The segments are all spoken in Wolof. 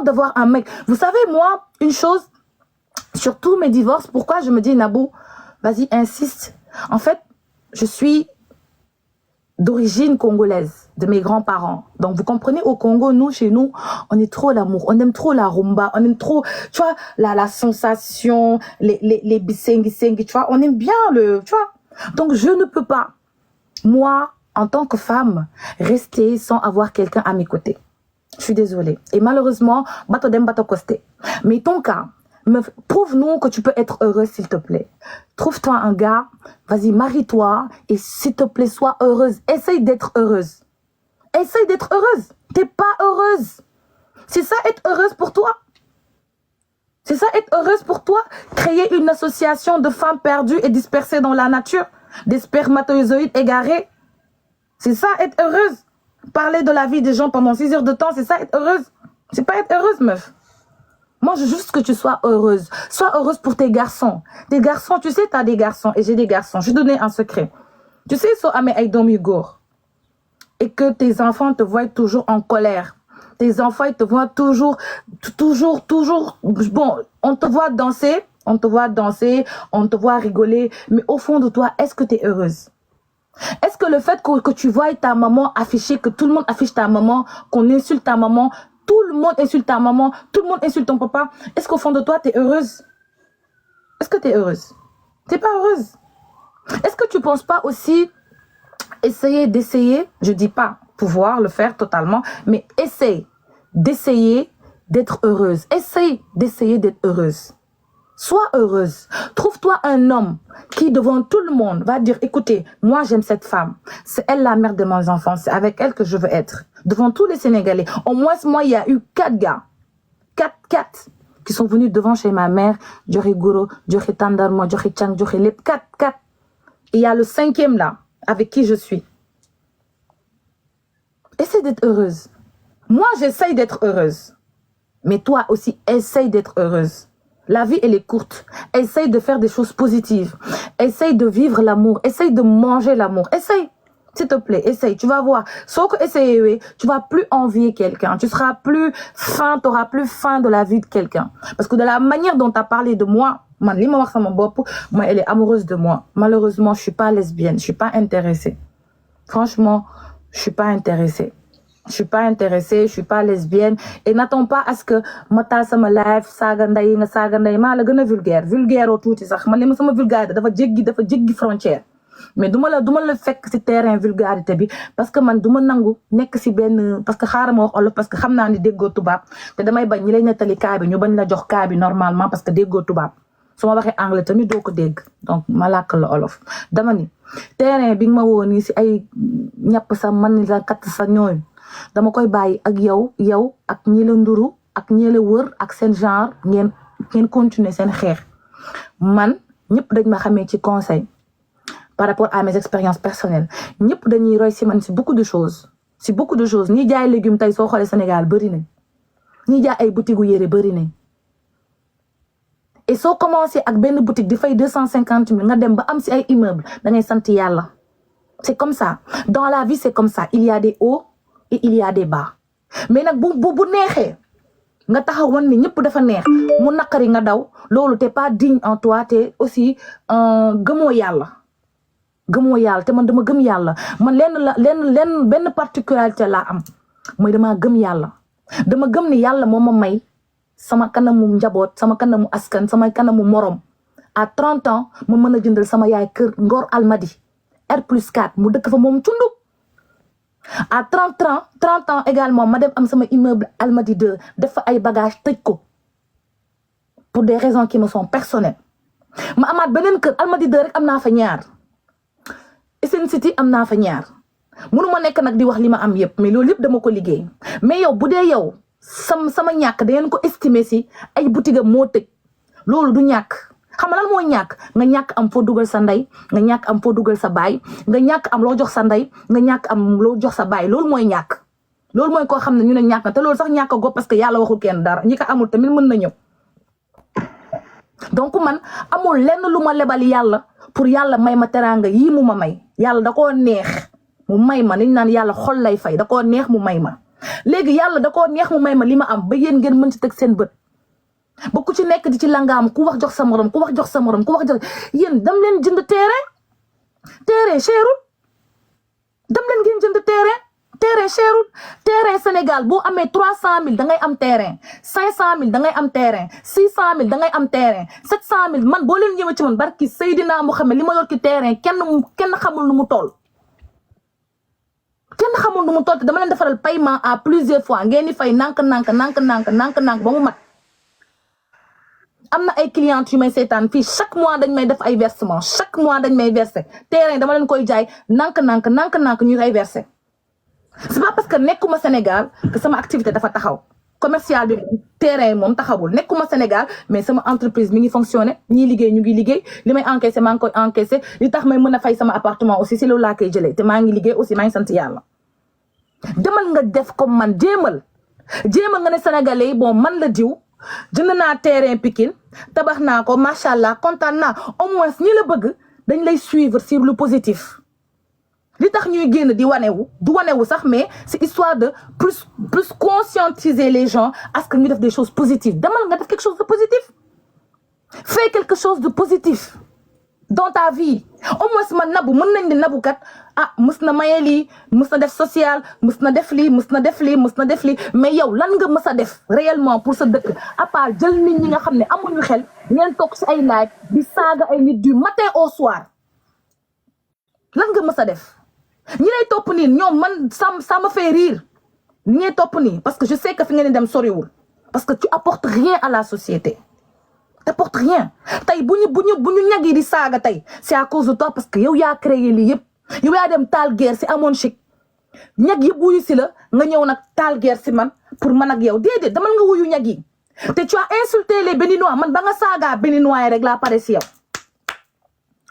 d'avoir un mec. Vous savez, moi, une chose, sur tous mes divorces, pourquoi je me dis, Nabou, vas-y, insiste. En fait, je suis d'origine congolaise, de mes grands-parents. Donc, vous comprenez, au Congo, nous, chez nous, on est trop l'amour, on aime trop la rumba, on aime trop, tu vois, la sensation, les bisengi, tu vois, on aime bien tu vois. Donc, je ne peux pas, moi, en tant que femme, rester sans avoir quelqu'un à mes côtés. Je suis désolée. Et malheureusement, bato dem bato costé. Mais ton cas, prouve-nous que tu peux être heureuse, s'il te plaît. Trouve-toi un gars, vas-y, marie-toi et s'il te plaît, sois heureuse. Essaye d'être heureuse. Essaye d'être heureuse. T'es pas heureuse. C'est ça être heureuse pour toi. C'est ça être heureuse pour toi. Créer une association de femmes perdues et dispersées dans la nature, des spermatozoïdes égarés. C'est ça être heureuse. Parler de la vie des gens pendant 6 heures de temps, c'est ça être heureuse. C'est pas être heureuse, meuf. Moi, je veux juste que tu sois heureuse. Sois heureuse pour tes garçons. Tes garçons, tu sais, tu as des garçons et j'ai des garçons. Je vais te donner un secret. Tu sais, so ame ay dom yu góor et que tes enfants te voient toujours en colère. Tes enfants, ils te voient toujours. Bon, on te voit danser, on te voit rigoler. Mais au fond de toi, est-ce que tu es heureuse? Est-ce que le fait que tu vois ta maman afficher, que tout le monde affiche ta maman, qu'on insulte ta maman, tout le monde insulte ta maman, tout le monde insulte ton papa, est-ce qu'au fond de toi, tu es heureuse? Est-ce que tu es heureuse? Tu n'es pas heureuse. Est-ce que tu ne penses pas aussi d'essayer, je ne dis pas pouvoir le faire totalement, mais essaye d'essayer d'être heureuse. Essaye d'essayer d'être heureuse. Sois heureuse. Trouve-toi un homme qui, devant tout le monde, va dire, écoutez, moi j'aime cette femme. C'est elle la mère de mes enfants. C'est avec elle que je veux être. Devant tous les Sénégalais. Au moins, moi, il y a eu 4 gars. 4 qui sont venus devant chez ma mère. Djori Gouro, Djori Tandarmo, Djori Chang, Djori Lep. 4. Et il y a le 5e là, avec qui je suis. Essaye d'être heureuse. Moi, j'essaye d'être heureuse. Mais toi aussi, essaye d'être heureuse. La vie, elle est courte. Essaye de faire des choses positives. Essaye de vivre l'amour. Essaye de manger l'amour. Essaye. S'il te plaît, essaye. Tu vas voir. Sauf que essayer, tu vas plus envier quelqu'un. Tu seras plus faim, tu auras plus faim de la vie de quelqu'un. Parce que de la manière dont tu as parlé de moi, moi, elle est amoureuse de moi. Malheureusement, je suis pas lesbienne. Je suis pas intéressée. Franchement, je suis pas intéressée. Je suis pas intéressée, je suis pas lesbienne et n'attends pas à ce que ma taal sama live saaga nday maa la gën a vulgaire au tuuti sax man li ma sama vulgarité dafa jéggi frontière mais duma la fekk ci terrain vulgarité bi parce que man duma nangu nekk ci benn parce que xaaral ma wax olof parce que xam naa ni déggoo tubaab te damay bañ ñi lay nettali kaa bi ñu bañ la jox kaa bi normalement parce que déggoo tubaab su ma waxee anglais tamit doo ko dégg donc ma làkk la olof dama ni terrain bi nga ma woo nii ci ay ñàpp sa man la katt sa ñooyu dama koy bàyyi ak yow ak ñi la nduru ak ñi la wër ak seen genre ngeen continuer seen xeex man ñëpp dañ ma xamee ci conseil par rapport à mes expériences personnelles ñëpp dañuy roy ci man ci beaucoup de choses ñi jaay légumes tey soo xoolee Sénégal bëri nañ ñi jaay ay boutique gu yére bëri nañ et soo commencé ak benn boutique di fay 250 000 nga dem ba am ci ay immeuble da ngay sant yàlla c'est comme ça dans la vie c'est comme ça il y a des hauts et il y a des bas mais nag bu neexee nga taxaw woon ni ñëpp dafa neex mu naqari nga daw loolu t'es pas digne en toi te aussi gëmoo yàlla te man dama gëm yàlla man lenn benn particularité laa am mooy dama gëm yàlla dama gëm ni yàlla moo ma may sama kanamu njaboot sama kanamu askan sama kanamu morom à 30 ans ma mën a jëndal sama yaay kër Ngor Almadi R+4 mu dëkk fa moom tundu à 30 ans également ma dem am sama immeuble Almadi 2 def fa ay bagages tëj ko pour des raisons qui me sont personnelles ma amaat beneen kër Almadi 2 rek am naa fa ñaar SN City am naa fa ñaar mënu ma nekk nag di wax li ma am yëpp mais loolu yëpp dama ko liggéey mais yow bu dee yow sama ñàkk da ngeen ko estimer si ay boutique moo tëj loolu du ñàkk xam nga lan moo ñàkk nga ñàkk am foo dugal sa ndey nga ñàkk am foo dugal sa baay nga ñàkk am loo jox sa ndey nga ñàkk am loo jox sa baay loolu mooy ñàkk loolu mooy koo xam ne ñu ne ñàkk na te loolu sax ñàkk go parce que yàlla waxul kenn dara ñi ko amul tamit mën na ñëw donc man amul lenn lu ma lebal yàlla pour yàlla may ma teraanga yii mu ma may yàlla da koo neex mu may ma niñ naan yàlla xol lay fay da koo neex mu may ma léegi yàlla da koo neex mu may ma li ma am ba yéen ngeen mën ci teg seen bët ba ku ci nekk di ci langaam ku wax jox sa morom ku wax jox sa morom ku wax jox yéen dam leen jënd terrain cherul dam leen ngeen jënd terrain cherul terrain Sénégal boo amee 300 000 da ngay am terrain 500 000 da ngay am terrain 600 000 da ngay am terrain 700 000 man boo leen ñëwee ci man barki Seydina Muhammad li ma yor ci terrain kenn xamul nu mu toll. kenn xamul nu mu toll te dama leen defaral paiement à plusieurs fois ngeen di fay nank ba mu mat. am na ay clientes yu may seetaan fii chaque mois dañ may def ay versement chaque mois dañ may verser terrain dama leen koy jaay nank ñu koy verser. c'est pas parce que nekkuma Sénégal que sama activité dafa taxaw commercial bi terrain moom taxawul nekkuma Sénégal mais sama entreprise mi ngi fonctionner ñii liggéey ñu ngi liggéey li may encaisser maa ngi koy encaisser li tax may mën a fay sama appartement aussi si loolu laa koy jëlee te maa ngi liggéey aussi maa ngi sant yàlla. demal nga def comme man jéemal nga ne sénégalais yi bon man la diw jënd naa terrain Pikine tabax naa ko macha allah kontaan naa au moins ñi la bëgg dañ lay suivre sur le positif. li tax ñuy génn di wanewu du wanewu sax mais c'est histoire de plus conscientiser les gens à ce que ñu def des choses positives demal nga def quelque chose de positif. fais quelque chose de positif dans ta vie au moins man nabu mën nañ di nabukat mës na maye lii mës na def social mës na def lii mës na def lii mais yow lan nga mës a def réellement pour sa dëkk à part jël nit ñi nga xam ne amuñu xel ngeen toog ci ay live di saaga ay nit du matin au soir lan nga mës a def. ñi lay topp nii ñoom man ça me fait rire ñi ngay topp nii parce que je sais que fi ngeen dem soriwul parce que tu apportes rien à la société t'apportes rien tey bu ñu ñag yi di saaga tey c'est à cause de toi parce que yow yaa créé lii yëpp yow yaa dem taal guerre si amoon chic ñag yi wuyu si la nga ñëw nag taal guerre si man pour man ak yow déedéet damal nga wuyu ñag yi te tu as insulté les Béninois man ba nga saaga Béninois yi rek laa pare si yow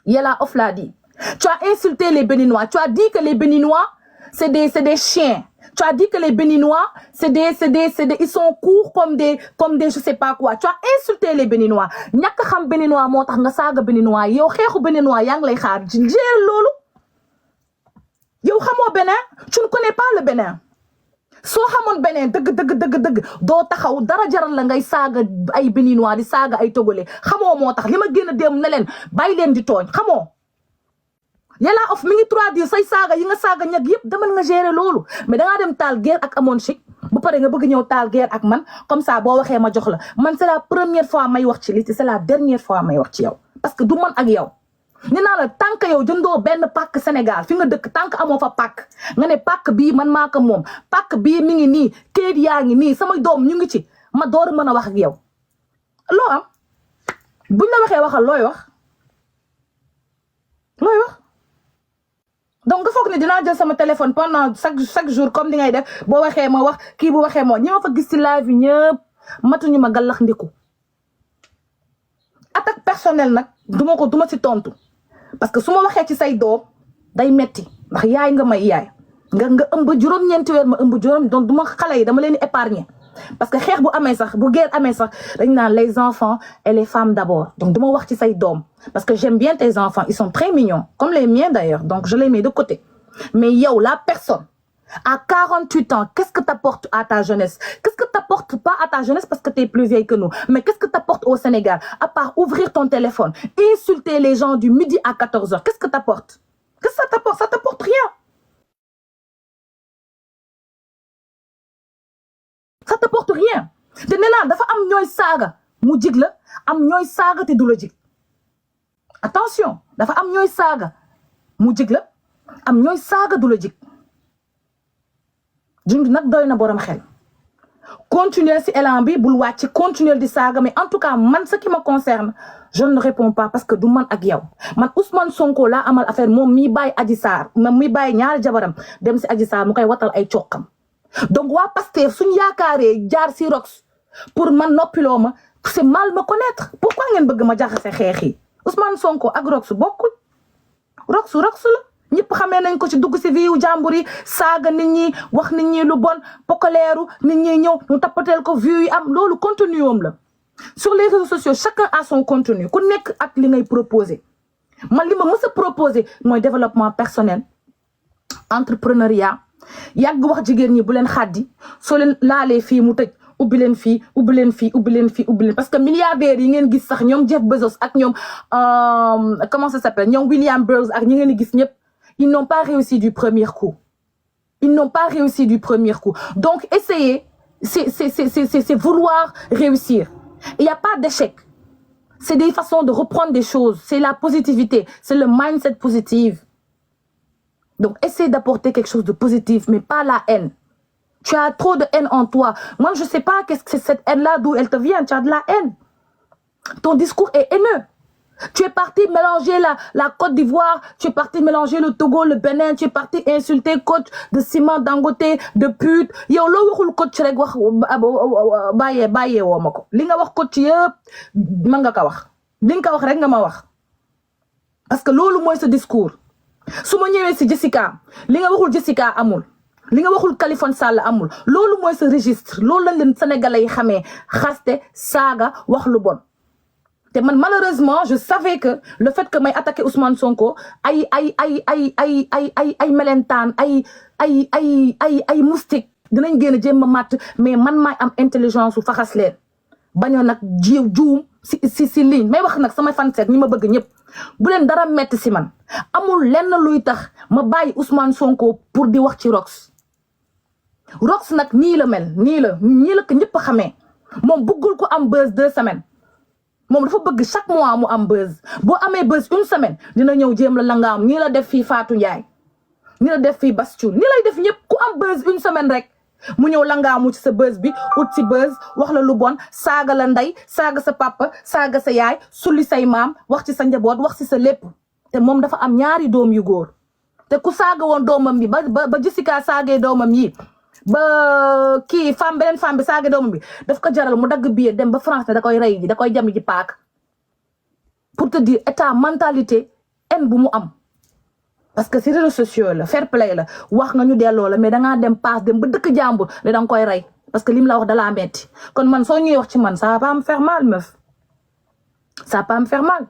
yàlla of laa di. Tu as insulté les Béninois. Tu as dit que les Béninois, c'est des chiens. Tu as dit que les Béninois, ils sont courts comme des, je sais pas quoi. Tu as insulté les Béninois. ñàkk xam Béninois moo tax nga saaga Béninois yow xeexu Béninois yaa ngi lay xaar jéer loolu. yow xamoo Bénin tu ne connais pas le Bénin. soo xamoon Bénin dëgg doo taxaw dara jaral la ngay saaga ay Béninois di saaga ay Togolais xamoo moo tax li ma génn dem ne leen bàyyi leen di tooñ xamoo. yàlla of mi ngi traduire say saaga yi nga saaga ñag yëpp demal nga gérer loolu mais dangaa dem taal guerre ak amoon chic bu pare nga bëgg ñëw taal guerre ak man comme ça boo waxee ma jox la man c'est la première fois may wax ci lii c'est la dernière fois may wax ci yow parce que du man ak yow. nee naa la tant que yow jëndoo benn pàkk Sénégal fi nga dëkk tant que amoo fa pàkk nga ne pàkk bii man maa ko moom pàkk bii mi ngi nii kayit yaa ngi nii sama doom ñu ngi ci ma door a mën a wax ak yow. loo am buñ la waxee waxal looy wax. donc nga foog ne dinaa jël sama téléphone pendant chaque jour comme ni ngay def boo waxee ma wax kii bu waxee moo ñi ma fa gis ci live yi ñëpp matuñu ma gàllax ndiku attaque personnelle nag duma ci tontu parce que su ma waxee ci say doom day metti ndax yaay nga may yaay nga ëmb juróom-ñeenti weer ma ëmb juróom donc duma xale yi dama leen épargner parce que xeex bu amee sax bu guerre amee sax dañ naan les enfants et les femmes d'abord donc duma wax ci say doom parce que j'aime bien tes enfants ils sont très mignons comme les miens d'ailleurs donc je les mets de côté mais yow la personne à 48 ans qu'est-ce que t'apportes à ta jeunesse qu'est-ce que t'apportes pas à ta jeunesse parce que t'es plus vieille que nous mais qu'est-ce que t'apportes au Sénégal à part ouvrir ton téléphone insulter les gens du midi à 14 heures qu'est-ce que t'apportes qu'est-ce que ça t'apporte ça t'apporte rien ça t'apporte rien te nee naa dafa am ñooy saaga mu jig la am ñooy saaga te du la jig attention dafa am ñooy saaga mu jig la am ñooy saaga du la jig junj nag doy na borom xel continuer si élan bi bul wàcc continuer di saaga mais en tout cas man ce qui me concerne je ne réponds pas parce que du man ak yow man Ousmane Sonko laa amal affaire moom mi bàyyi Adji Sarr moom mi bàyyi ñaari jabaram dem si Adji Sarr mu koy watal ay coqam donc waa Pastef suñu yaakaaree jaar si rox pour man noppiloo ma c'est mal me connaître pourquoi ngeen bëgg ma jaxase xeex yi Ousmane Sonko ak rox bokkul rox la ñëpp xamee nañ ko ci dugg si vie wu jàmbur yi saaga nit ñi wax nit ñi lu bon pokoleeru nit ñi ñëw ñu tappateel ko view yi am loolu contenu am la sur les réseaux sociaux chacun a son contenu ku nekk ak li ngay proposer man li ma mës a proposer mooy développement personnel entrepreneuriat yàgg wax jigéen ñi bu leen xaddi soo leen laalee fii mu tëj ubbi leen fii ubbi leen fii ubbi leen fii ubbi leen parce que milliardaires yi ngeen gis sax ñoom Jeff Bezos ak ñoom comment ça s'appelle ñoom William Burroughs ak ñi ngeen di gis ñëpp ils n'ont pas réussi du premier coup. Ils n'ont pas réussi du premier coup. Donc essayer, c'est vouloir réussir. Il n'y a pas d'échec. C'est des façons de reprendre des choses. C'est la positivité. C'est le mindset positif. Donc essaie d'apporter quelque chose de positif, mais pas la haine. Tu as trop de haine en toi. Moi, je ne sais pas qu'est-ce que c'est cette haine-là, d'où elle te vient. Tu as de la haine. Ton discours est haineux. Tu es parti mélanger la Côte d'Ivoire, tu es parti mélanger le Togo, le Bénin, tu es parti insulter coach de Ciment Dangote, de pute. Yow loo waxul coach rek wax bàyyee woo ma ko li nga wax coach yëpp mën nga ko wax li nga ko wax rek nga ma wax parce que loolu mooy sa discours su ma ñëwee si Jessica li nga waxul Jessica amul li nga waxul Kaliphone Sall amul loolu mooy sa registre loolu lañ leen sénégalais yi xamee xaste saaga wax lu bon. te man malheureusement je savais que le fait que may attaqué Ousmane Sonko ay melentaan ay moustique dinañ génn jéem a màtt mais man maay am intelligence su faxas leen bañoo nag juum si ligne may wax nag samay fanseet ñi ma bëgg ñëpp bu leen dara metti si man amul lenn luy tax ma bàyyi Ousmane Sonko pour di wax ci Rox nag nii la mel nii la ko ñëpp xamee moom bëggul ko am buzz 2 semaines moom dafa bëgg chaque mois mu am buzz boo amee buzz 1 semaine dina ñëw jéem la langaam nii la def fii Fatou Ndiaye nii la def fii Bastion nii lay def ñëpp ku am buzz 1 semaine rek mu ñëw langaamu ci sa buzz bi ut ci buzz wax la lu bon saaga la ndey saaga sa papa saaga sa yaay sulli say maam wax ci sa njaboot wax ci sa lépp te moom dafa am ñaari doom yu góor te ku saaga woon doomam bi ba Jessica saagee doomam yi ba kii beneen femme bi saaga doomam bi daf ko jaral mu dagg billet dem ba France da koy rey ji da koy jami ji paak pour te dire état mentalité en bu mu am parce que si réseaux sociaux la fair play la wax nga ñu delloo la mais dangaa dem paas dem ba dëkk jàmbur ne danga koy rey parce que lim la wax dalaa metti kon man soo ñuy wax ci man ça va pas me faire mal meuf ça va pas me faire mal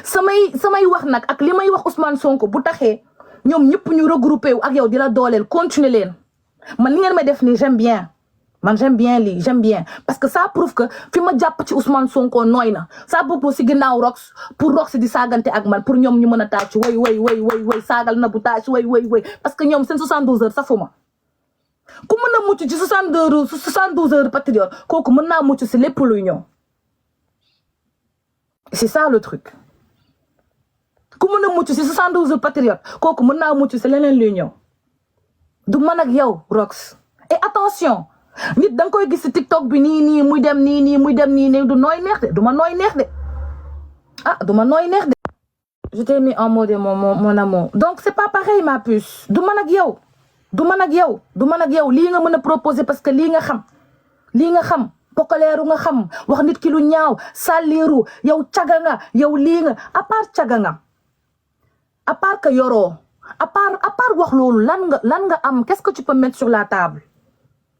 samay wax nag ak li may wax Ousmane Sonko bu taxee ñoom ñëpp ñu regroupé wu ak yow di la dooleel continuer leen man li ngeen may def nii j'aime bien man j'aime bien parce que ça prouve que fi ma jàpp ci Ousmane Sonko nooy na ça prouve si ginnaaw Rox pour Rox di saagante ak man pour ñoom ñu mën a tàcc way saagal na bu tàcc way parce que ñoom seen 72 heures safuma ku mën a mucc ci 72 heures patriote kooku mën naa mucc si lépp luy ñëw c'est ça le truc ku mën a mucc si 72 heures patriote kooku mën naa mucc si leneen luy ñëw du man ak yow Rox et attention nit da nga koy gis ci TikTok bi nii muy dem nii du nooy neex de du ma nooy neex de du ma nooy neex de. je t'ai mis en mode mon amour donc c'est pas pareil ma puce du man ak yow lii nga mën a proposer parce que lii nga xam pokaleeru nga xam wax nit ki lu ñaaw sàlliiru yow caga nga yow lii nga à part caga nga à part que yoroo à part wax loolu lan nga am qu'est-ce que tu peux mettre sur la table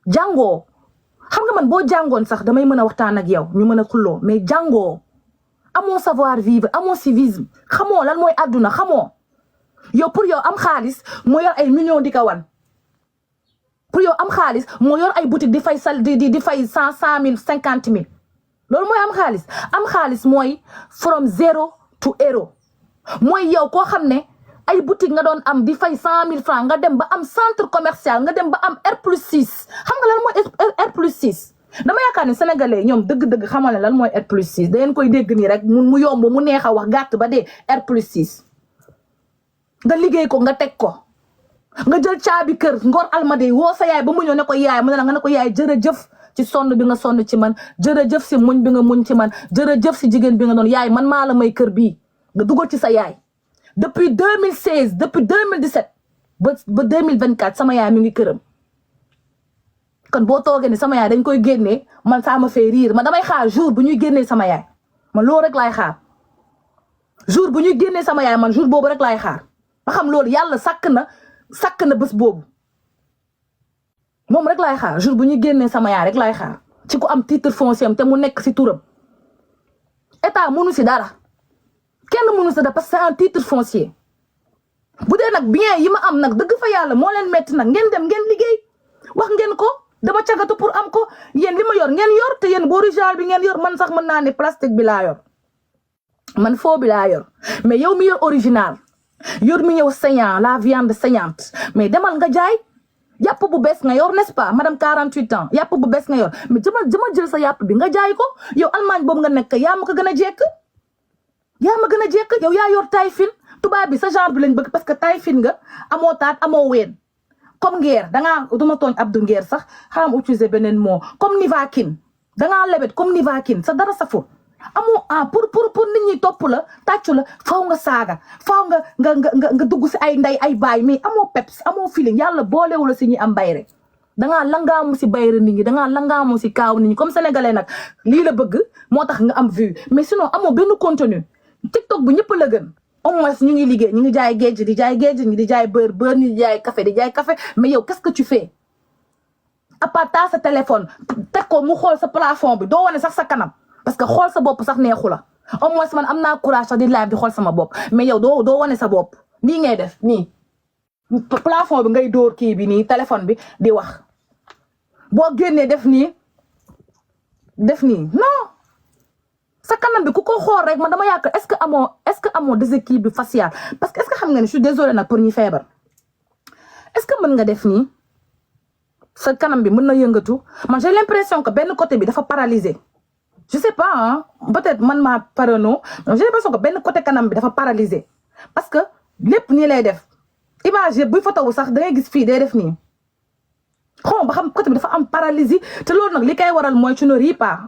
jàngoo xam nga man boo jàngoon sax damay mën a waxtaan ak yow ñu mën a xulloo mais jàngoo amoo savoir vivre amoo civisme xamoo lan mooy àdduna xamoo yow pour yow am xaalis moo yor ay millions di ko wan pour yow am xaalis moo yor ay boutique di fay di fay 100 000 50 000 loolu mooy am xaalis mooy from zero to hero mooy yow koo xam ne ay boutique nga doon am di fay 100 000 francs nga dem ba am centre commercial nga dem ba am R+6 xam nga lan mooy R+6 dama yaakaar ne sénégalais ñoom dëgg-dëgg xamal ne lan mooy R+6 da ngeen koy dégg nii rek mu yomb mu neex a wax gàtt ba dee R+6 nga liggéey ko nga teg ko nga jël caabi kër Ngor Almadi woo sa yaay ba mu ñëw ne ko yaay mu ne la nga ne ko yaay jërëjëf ci sonn bi nga sonn ci man jërëjëf si muñ bi nga muñ ci man jërëjëf si jigéen bi nga doon yaay man maa la may kër bii nga dugal ci sa yaay depuis 2016 depuis 2017 ba 2024 sama yaay mi ngi këram kon boo toogee ni sama yaay dañ koy génnee man ça me fait rire man damay xaar jour bu ñuy génnee sama yaay man loolu rek laay xaar jour bu ñuy génnee sama yaay man jour boobu rek laay xaar ba xam loolu yàlla sàkk na bés boobu moom rek laay xaar jour bu ñuy génnee sama yaay rek laay xaar ci ku am titre foncier te mu nekk si turam état mënu si dara kenn mënu si dara parce que c'est un titre foncier bu dee nag bien yi ma am nag dëgg fa yàlla moo leen metti nag ngeen dem ngeen liggéey wax ngeen ko dama cagatu pour am ko yéen li ma yor ngeen yor te yéen bu original bi ngeen yor man sax mën naa ne plastique bi laa yor man faux bi laa yor mais yow mi yor original yor mi ñëw saignant la viande saignante mais demal nga jaay yàpp bu bees nga yor n'est-ce pas madame 48 ans yàpp bu bees nga yor mais jëma jël sa yàpp bi nga jaay ko yow Allemagne boobu nga nekk yaa ma ko gën a jekk yow yaa yor taille fine tubaab bi sa genre bi lañ bëgg parce que taille fine nga amoo taat amoo ween comme ngeer dangaa duma tooñ Abdou ngeer sax xaram utiliser beneen mot comme Nivaquine dangaa lebet comme Nivaquine sa dara saful amoo pour nit ñi topp la tàccu la faw nga saaga faw nga dugg si ay nday ay baay mais amoo peps amoo feeling yàlla boolewula si ñi am bayre dangaa langaamu si bayre nit ñi dangaa langaamu si kaaw nit ñi comme sénégalais nag lii la bëgg moo tax nga am vue mais sinon amoo benn contenu TikTok bu ñëpp la gën au moins ñu ngi liggéey ñu ngi jaay géej di jaay géej ñi di jaay beurre ñi di jaay café mais yow qu'est-ce que tu fais à part ta sa téléphone teg ko mu xool sa plafond bi doo wane sax sa kanam parce que xool sa bopp sax neexu la au moins man am naa courage sax di live di xool sama bopp mais yow doo wane sa bopp nii ngay def nii plafond bi ngay dóor kii bi nii téléphone bi di wax boo génnee def nii non sa kanam bi ku ko xool rek man dama yaakaar est-ce que amoo déséquilibre facial parce que est-ce que xam nga ni je suis désolée nag pour ñi feebar est-ce que mën nga def nii sa kanam bi mën na yëngatu man j'ai l'impression que benn côté bi dafa paralysé je sais pas hein peut-être man maa parano j'ai l'impression que benn côté kanam bi dafa paralysé parce que lépp nii lay def image buy photo wu sax da ngay gis fii day def nii xaw ba xam côté bi dafa am paralysie te loolu nag li koy waral mooy tu ne ris pas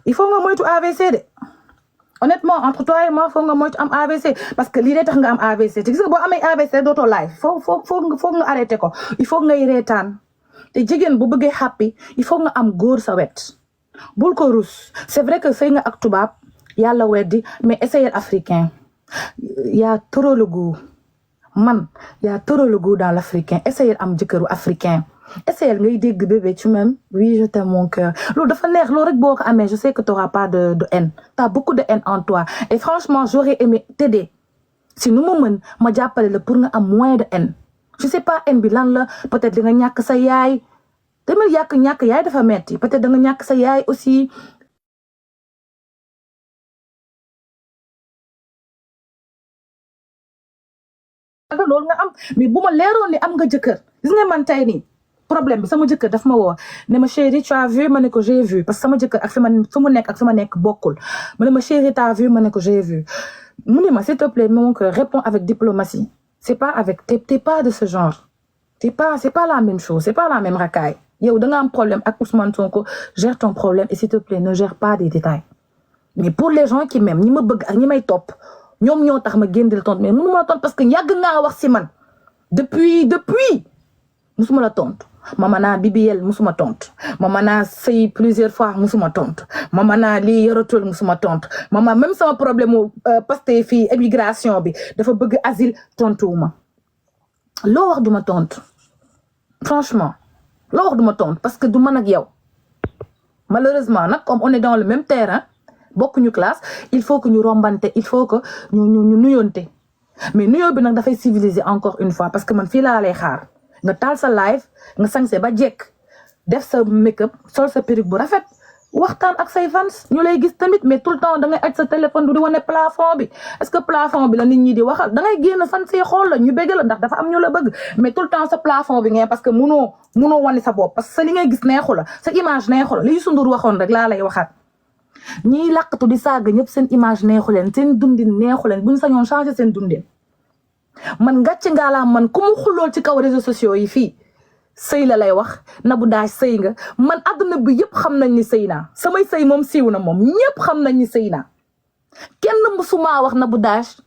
il faut nga moytu AVC de honnêtement entre toi et moi foog nga moytu am AVC parce que lii day tax nga am AVC te gis nga boo amee AVC dootoo live foog nga arrêté ko il faut ngay reetaan te jigéen bu bëggee happy il faut nga am góor sa wet bul ko rus c'est vrai que sëy nga ak tubaab yàlla weddi mais essayer africain y a trop le goût man y a trop le goût dans l'africain essayer am jëkkëru africain essayer ngay dégg bébé tu m'aimes oui je t'aime mon cœur loolu dafa neex loolu rek boo ko amee je sais que t'auras pas de haine t'as beaucoup de haine en toi et franchement j'aurais aimé t'aider si nu ma mën ma jàppale la pour nga am moins de haine je sais pas haine bi lan la peut-être da nga ñàkk sa yaay tamit ñàkk yaay dafa metti peut-être da nga ñàkk sa yaay aussi loolu nga am mais bu ma leeroon ni am nga jëkkër gis nga man tey nii problème bi sama jëkkër daf ma woo ne ma chérie tu as vu ma ne ko j'ai vu parce que sama jëkkër ak fi mu nekk ak fi ma nekk bokkul ma ne ma chérie t'as vu ma ne ko j'ai vu mu ne ma s'il te plaît mon cœur réponds avec diplomatie c'est pas avec t'es pas de ce genre c'est pas la même chose c'est pas la même racaille yow da nga am problème ak Ousmane Sonko gère ton problème et s'il te plaît ne gère pas des détails mais pour les gens qui m'aiment ñi ma bëgg ak ñi may topp ñoom ñoo tax ma génn di la tontu mais mënu ma la tontu parce que yàgg ngaa wax si man depuis musuma la tontu mama naa BBL musuma tontu mama naa sëy plusieurs fois musuma tontu mama naa lii yoratul musuma tontu mama même sama problème mu Pastef fii immigration bi dafa bëgg asile tontuwuma loo wax duma tontu franchement loo wax duma tontu parce que du man ak yow malheureusement nag comme on est dans le même terrain bokkuñu classe il faut que ñu rombante il faut que ñu nuyonte mais nuyoo bi nag dafay civiliser encore une fois parce que man fii laa lay xaar nga taal sa live nga sañse ba jekk def sa make-up sol sa perruque bu rafet waxtaan ak say fans ñu lay gis tamit mais tout le temps da ngay aj sa téléphone du di wane plafond bi est-ce que plafond bi la nit ñi di waxal da ngay génn fans yi xool la ñu bëgg la ndax dafa am ñu la bëgg mais tout le temps sa plafond bi ngay parce que munoo wane sa bopp parce que sa li ngay gis neexu la sa image neexu la li Youssou Ndour waxoon rek laa lay waxaat ñiy làqatu di saaga ñëpp seen image neexu leen seen dundin neexu leen bu ñu sañoon changer seen dundin man gàcce ngaa laa man ku mu xullool ci kaw réseaux sociaux yi fii sëy la lay wax Nabou Dash sëy nga man adduna bi yëpp xam nañ ni sëy naa samay sëy moom siiw na moom ñëpp xam nañ ni sëy naa kenn mësumaa wax Nabou Dash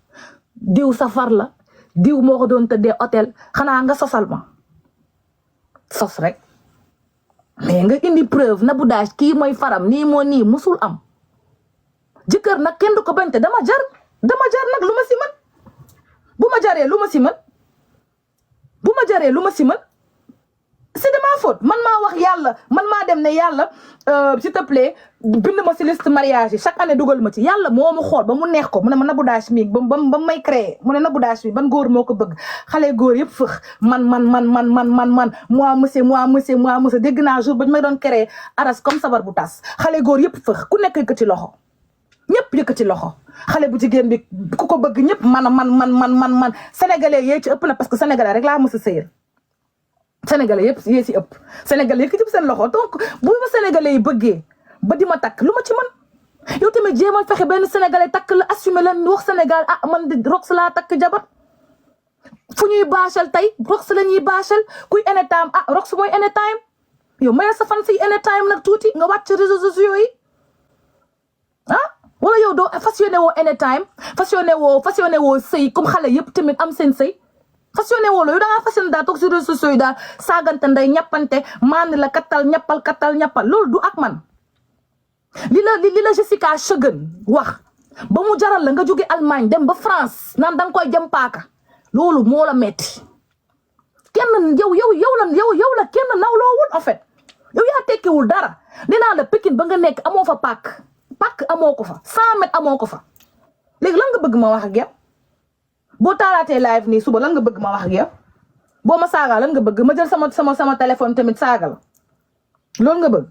diw safar la diw moo ko doon tëddee hôtel xanaa nga sosal ma sos rek mais nga indi preuve Nabou Dash kii mooy faram nii moo nii musul am jëkkër nag kenn du ko bañ te dama jar nag lu ma si mën bu ma jaree lu ma si mën c'est de ma faute man maa wax yàlla man maa dem ne yàlla s'il te plaît bind ma si liste mariage yi chaque année dugal ma ci yàlla moo ma xool ba mu neex ko mu ne ma Nabou Dash mi ba may créé mu ne Nabou Dash mi ban góor moo ko bëgg xale góor yëpp fëx man moi monsieur dégg naa jour ba ñu may doon créé aras comme sabar bu tas xale góor yëpp fëx ku nekk yëkkati loxo ñëpp yëkkati loxo xale bu jigéen bi ku ko bëgg ñëpp man sénégalais yee ci ëpp na parce que sénégalais rek laa mës a sëyal sénégalais yëpp yee si ëpp sénégalais yëkkati seen loxo donc bu ma sénégalais yi bëggee ba di ma takk lu ma ci man yow tamit jéemal fexe benn sénégalais takk la assumé leen wax Sénégal ah man di Rox laa takk jabar fu ñuy baachal tey Rox la ñuy baachal kuy anytime ah Rox mooy anytime yow mayal sa fan si anytime nag tuuti nga wàcc réseaux sociaux yi ah wala yow doo façonné woo anytime façonné woo sëy comme xale yëpp tamit am seen sëy façonné woo la yow da ngaa façonné daal toog si réseaux sociaux yi daal saagante nday ñappante maan la kattal ñappal loolu du ak man li la Jessica Cheguen wax ba mu jaral la nga jóge Allemagne dem ba France naan da nga koy jëm paaka loolu moo la metti kenn yow la kenn nawloowul en fait yow yaa tekkiwul dara nee naa la Pikine ba nga nekk amoo fa pàkk amoo ko fa 100 mètres amoo ko fa léegi lan nga bëgg ma wax ak yow boo taalaatee live nii suba lan nga bëgg ma wax ak yow boo ma saaga lan nga bëgg ma jël sama téléphone tamit saaga la loolu nga bëgg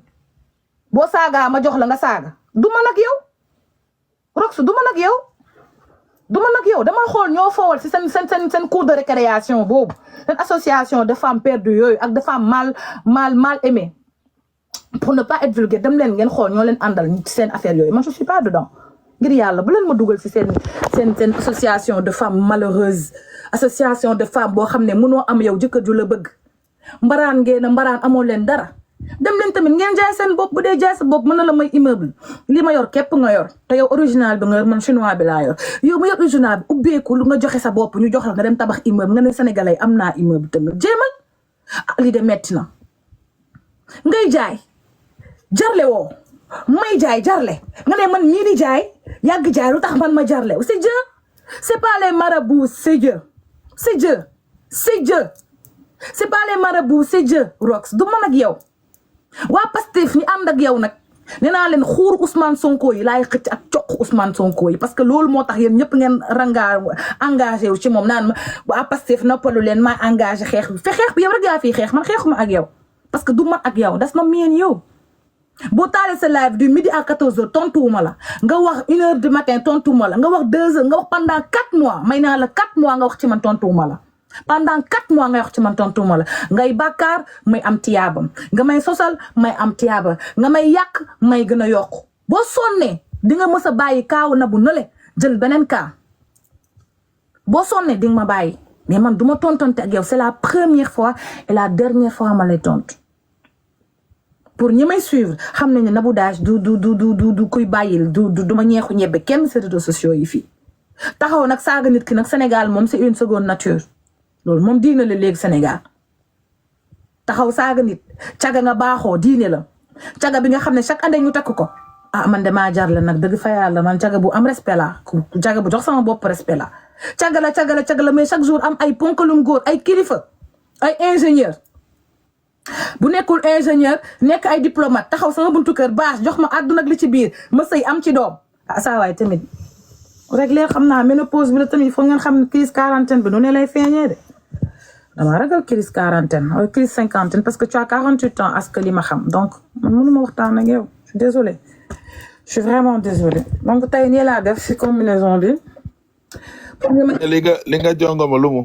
boo saagaa ma jox la nga saaga du ma nag yow Rox du ma nag yow dama xool ñoo foowal si seen cours de récréation boobu seen association de femmes perdues yooyu ak de femmes mal aimées pour ne pas être vulgaire dem leen ngeen xool ñoo leen àndal ci seen affaire yooyu man je suis pas dedans ngir yàlla bu leen ma dugal si seen association de femmes malheureuses association de femmes boo xam ne mënoo am yow jëkkër ju la bëgg mbaraan amoo leen dara dem leen tamit ngeen jaay seen bopp bu dee jaay sa bopp mën na la may immeuble li ma yor képp nga yor te yow original bi nga yor man chinois bi laa yor yow ma yor original bi ubbeeku lu nga joxe sa bopp ñu jox la nga dem tabax immeuble nga ne sénégalais am naa immeuble tamit jéemal lii de metti na ngay jaay jarle woo may jaay jarle nga ne man mii di jaay yàgg jaay lu tax man ma jarle c'est Dieu c'est pas les marabouts c'est Dieu c'est pas les marabouts c'est Dieu Rox du man ak yow waa Pastef ñi ànd ak yow nag nee naa leen xuur Ousmane Sonko yi laay xëcc ak coq Ousmane Sonko yi parce que loolu moo tax yéen ñëpp ngeen engagé wu ci moom naan ma waa Pastef noppalu leen maa engagé xeex bi xeex bi yow rek yaa fii xeex man xeexuma ak yow parce que du man ak yow das na meen yow boo taalee sa live du midi à 14h tontuwuma la nga wax 1h du matin tontuwuma la nga wax 2h nga wax pendant 4 mois may naa la 4 mois nga wax ci man tontuwuma la pendant 4 mois ngay wax ci man tontuwuma la ngay bàkkaar may am tiyaabam nga may sosal may am tiyaaba nga may yàq may gën a yokk boo sonnee di nga mës a bàyyi kaaw na bu nële jël beneen kaa boo sonnee di nga ma bàyyi mais man du ma tontonte ak yow c'est la première fois et la dernière fois ma lay tontu pour ñi may suivre xam nañ ne Nabou Dash du kuy bàyyil du ma ñeexu ñebbe kenn ci réseaux sociaux yi fii taxaw nag saaga nit ki nag Sénégal moom c'est une seconde nature loolu moom diine la léegi Sénégal taxaw saaga nit caga nga baaxoo diine la caga bi nga xam ne chaque année ñu takk ko ah man damaa jar la nag dëgg fa yàlla man caga bu am respect la caga bu jox sama bopp respect la caga la mais chaque jour am ay ponkalum góor ay kilifa ay ingénieur bu nekkul ingénieur nekk ay diplomate taxaw sama buntu kër bâche jox ma àdduna ak li ci biir ma sëy am ci doom ah saa waay tamit rek leer xam naa ménopause bi la tamit foog ngeen xam ne crise quarantaine bi nu ne lay feeñee de dama ragal crise quarantaine wala crise cinquantaine parce que tu as 48 ans à ce que li ma xam donc man mënuma waxtaan ak yow je suis désolée je suis vraiment désolée donc tey nii laa def si combinaison bi. li nga jongoma lu mu.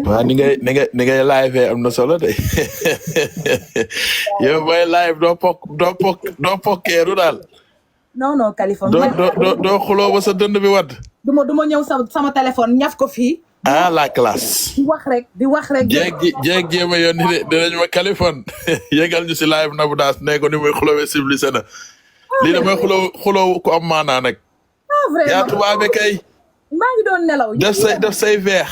waaw ni ngay live am na solo de yow may live doo pokkeeru daal. non Californie. doo xuloo ba sa dënd bi wadd. du ma ñëw sama téléphone ñaf ko fii. ah la classe. di wax rek. jéeg jéema yoon ni de dinañu ma Californie yégal ñu si live Nabou Dash ne ko ni muy xulowee civilisé na lii da mooy xuloo ku am maanaa nag. ah vraiment yaa tubaabe kay. maa ngi doon nelaw. def say veex.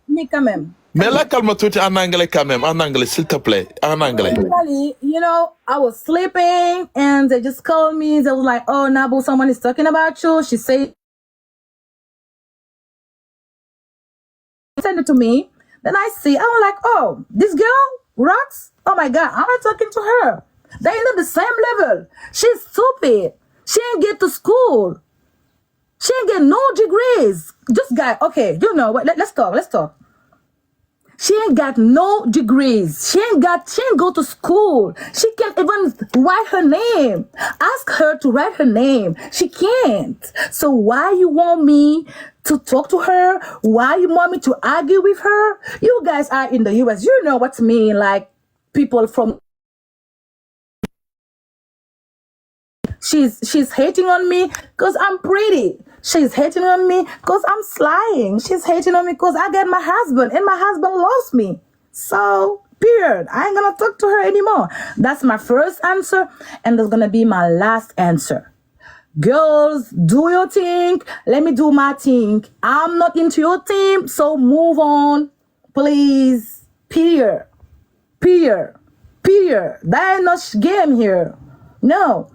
mais quand même. mais lakkal ma tuuti en anglais quand même en anglais s'il te plaît en anglais. You know, I was sleeping and they just called me. They was like, "Oh, Nabou, someone is talking about you." She said, "Send it to me." Then I see, I'm like, oh, this girl rocks. Oh my God, I'm not talking to her. They're not the same level. She's stupid. She ain't get to school. She ain't get no degrees. Just guy, okay, you know what? Let's talk. She ain't got no degrees. She ain't go to school. She can't even write her name. Ask her to write her name. She can't. So why you want me to talk to her? Why you want me to argue with her? You guys are in the US. You know what I mean, like people from She's hating on me because I'm pretty. She's hating on me because I'm slying. She's hating on me because I get my husband and my husband loves me. So, period. I ain't gonna talk to her anymore. That's my first answer, and that's gonna be my last answer. Girls, do your thing. Let me do my thing. I'm not into your team, so move on. Please. Period. There ain't no game here. No.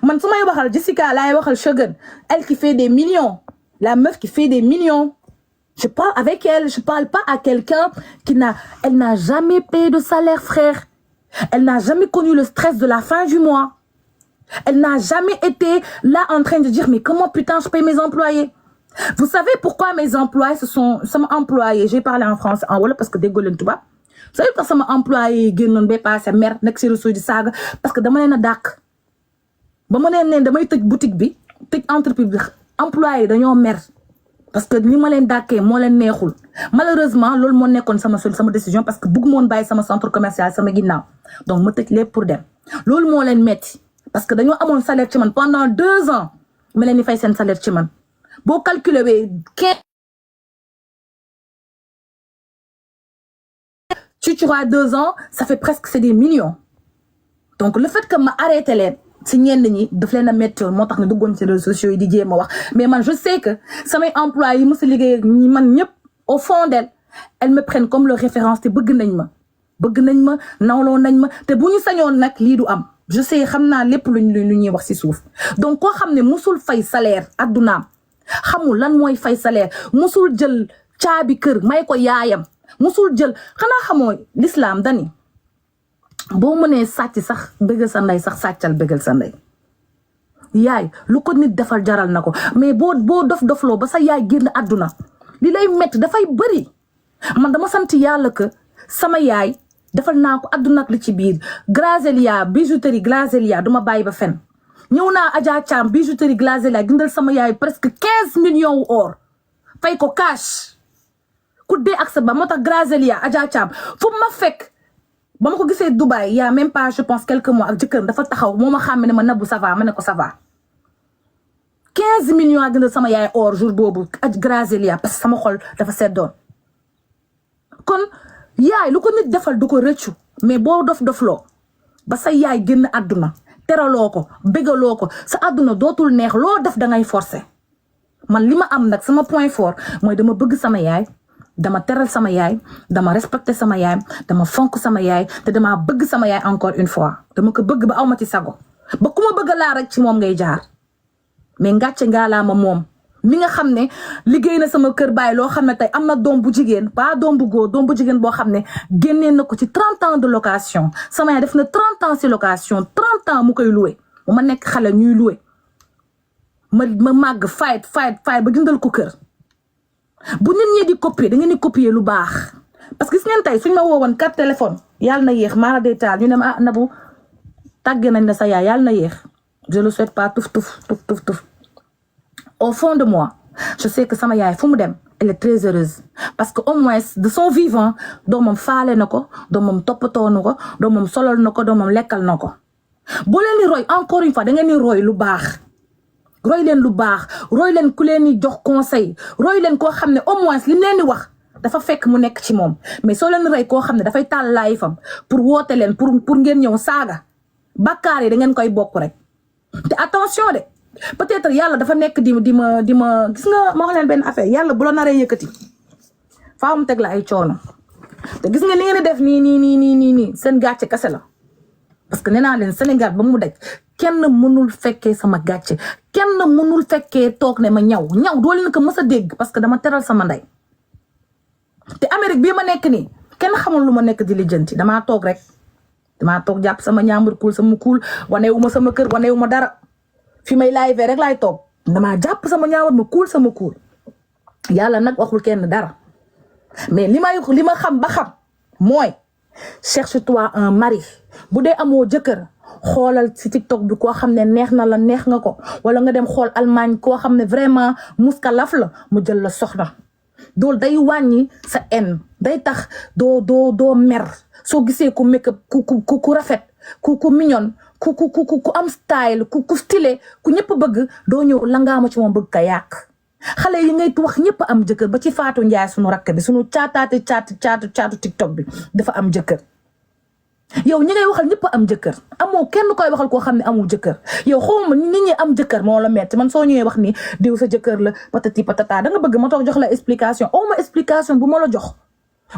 Man, su may waxal Jessica laay waxal Shogun. Elle qui fait des millions. La meuf qui fait des millions. Je parle avec elle. Je parle pas à quelqu'un elle n'a jamais payé de salaire, frère. Elle n'a jamais connu le stress de la fin du mois. Elle n'a jamais été là en train de dire, mais comment putain je paye mes employés? Vous savez pourquoi mes employés sont employés? J'ai parlé en français, en wolof parce que déggoleen tubaab. Vous savez pourquoi sama employé génnoon ba passé mer nekk ci réseau di saaga? Parce que dama leen a dàq. ba ma leen damay tëj boutique bi tëj entreprise bi employé dañoo mer parce que ni ma leen dàkkee moo leen neexul. Malheureusement loolu moo nekkoon sama décision parce que bëgg moon bàyyi sama centre commercial sama ginnaaw donc ma tëj lépp pour dem. Loolu moo leen metti parce que dañoo amoon salaire ci man pendant 2 ans ma leen di fay seen salaire ci man boo calculer wee 15 tu vois 2 ans ça fait presque c'est des millions. Donc le fait que ma arrêté leen si ñenn ñi daf leen a métti moo tax ne duggoon ci réseaux sociaux yi di jéem a wax mais man je sais que samay employés yi mos a liggéey ak ñi man ñëpp au fond d'elles me prennent comme leur référence te bëgg nañ ma nawloo nañ ma te bu ñu sañoon nag lii du am je sais xam naa lépp lu ñuy wax ci suuf. Donc koo xam ne musul fay salaire addunaam xamul lan mooy fay salaire musul jël caabi kër may ko yaayam musul jël xanaa xamoo l'islam dani boo mënee sàcc sax bëggal sa ndey sax sàccal bëggal sa ndey yaay lu ko nit defal jaral na ko mais boo dofloo ba sa yaay génn àdduna li lay métti dafay bëri. Man dama sant yàlla que sama yaay defal naa ko àdduna ak li ci biir. Glazelia bijouterie Glazelia duma bàyyi ba fen ñëw naa Adja Thiam bijouterie Glazelia gindal sama yaay presque 15 millions wu or fay ko cash ku dee ak sa ba moo tax Glazelia Adja Thiam fu ma fekk ba ma ko gisee Dubaï il y a même pas je pense quelques mois ak jëkkër dafa taxaw moo ma xàmme ne ma Nabou ça va ma ne ko ça va 15 millions a gënal sama yaay or jour boobu ak Grazelia parce que sama xol dafa seddoon kon yaay lu ko nit defal du ko rëccu mais boo dofloo ba sa yaay génn àdduna teraloo ko bégaloo ko sa àdduna dootul neex loo def da ngay forcer. Man li ma am nag sama point fort mooy dama bëgg sama yaay dama teral sama yaay dama respecter sama yaay dama fonk sama yaay te dama bëgg sama yaay encore une fois dama ko bëgg ba awma ci sago ba ku ma bëgg laa rek ci moom ngay jaar. Mais ngàcce ngaa ma moom mi nga xam ne liggéey na sama kër baay loo xam ne tey am na doom bu jigéen pas doom bu góor doom bu jigéen boo xam ne génnee na ko ci 30 ans de location sama yaay def na 30 ans ci location 30 ans mu koy loué ma nekk xale ñuy loué ma màgg fight ba jëndal ko kër. Bu nit ñi di copier da ngeen di copier lu baax parce que gis ngeen tey suñ ma woowoon carte téléphone yàlla na yéex maara détail ñu ne ma Nabou tàgge nañ la sa yaay yàlla na yéex. Je le souhaite pas touf. Au fond de moi, je sais que sama yaay fu mu dem elle est très heureuse parce que au moins de son vivant doomam faale na ko doomam toppatoo na ko doomam solal na ko doomam lekkal na ko. Boo leen di roy encore une fois da ngeen di roy lu baax roy leen lu baax roy leen ku leen di jox conseil roy leen koo xam ne au moins li mu leen di wax dafa fekk mu nekk ci moom mais soo leen roy koo xam ne dafay taal laay fam pour woote leen pour ngeen ñëw saaga bakkaar yi da ngeen koy bokk rek. te attention de peut-être yàlla dafa nekk di ma gis nga ma wax leen benn affaire yàlla bu la naree yëkkati faa mu teg la ay coono te gis nga li ngeen di def nii seen gàcce kese la parce que nee naa leen Sénégal ba mu daj kenn mënul fekkee sama gàcce kenn mënul fekkee toog ne ma ñaw doo leen ko mës a dégg parce que dama teral sama ndey te Amérique bii ma nekk nii kenn xamul lu ma nekk di lijjanti damaa toog rek damaa toog jàpp sama ñaambur kuul sama kuul waneewu ma sama kër waneewu ma dara fi may live rek laay toog damaa jàpp sama ñaambur ma kuul sama kuul yàlla nag waxul kenn dara mais li ma xam ba xam mooy cherche-toi un mari bu dee amoo jëkkër xoolal ci TikTok bi koo xam ne neex na la neex nga ko wala nga dem xool Allemagne koo xam ne vraiment muskalaf la mu jël la soxna dool day wàññi sa haine day tax doo mer soo gisee ku make-up ku rafet ku mignon ku am style ku stylé ku ñëpp bëgg doo ñëw langaama ci moom bëgg ka yàq xale yi ngay wax ñëpp am jëkkër ba ci Fatou Ndiaye sunu rakk bi sunu caatu TikTok bi dafa am jëkkër yow ñi ngay waxal ñëpp am jëkkër amoo kenn koy waxal koo xam ne amul jëkkër yow xawma nit ñi am jëkkër moo la metti man soo ñëwee wax ni diw sa jëkkër la patati patata da nga bëgg ma toog jox la explication aw ma explication bu ma la jox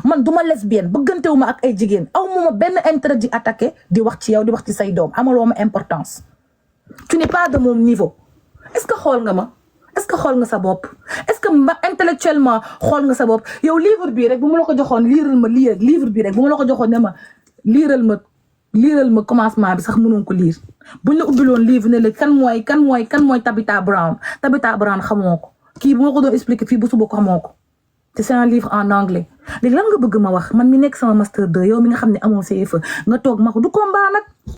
man duma lesbienne bëggantewu ma ak ay jigéen aw ma benn intérêt di attaqué di wax ci yow di wax ci say doom amaloo ma importance tu n'es pas de mon niveau est-ce que xool nga ma est-ce que xool nga sa bopp est-ce que intellectuellement xool nga sa bopp yow livre bii rek bu ma la ko joxoon liiral ma lii rek livre bii rek bu ma la ko joxoon ne ma liiral ma commencement bi sax mënoon ko liir buñ la ubbiloon livre ne la kan mooy Tabitha Brown xamoo ko kii bu ma ko doon expliquer fii bu suba ko xamoo ko te c'est un livre en anglais léegi lan nga bëgg ma wax man mi nekk sama master 2 yow mi nga xam ne amoo CFEE nga toog ma ko du combat nag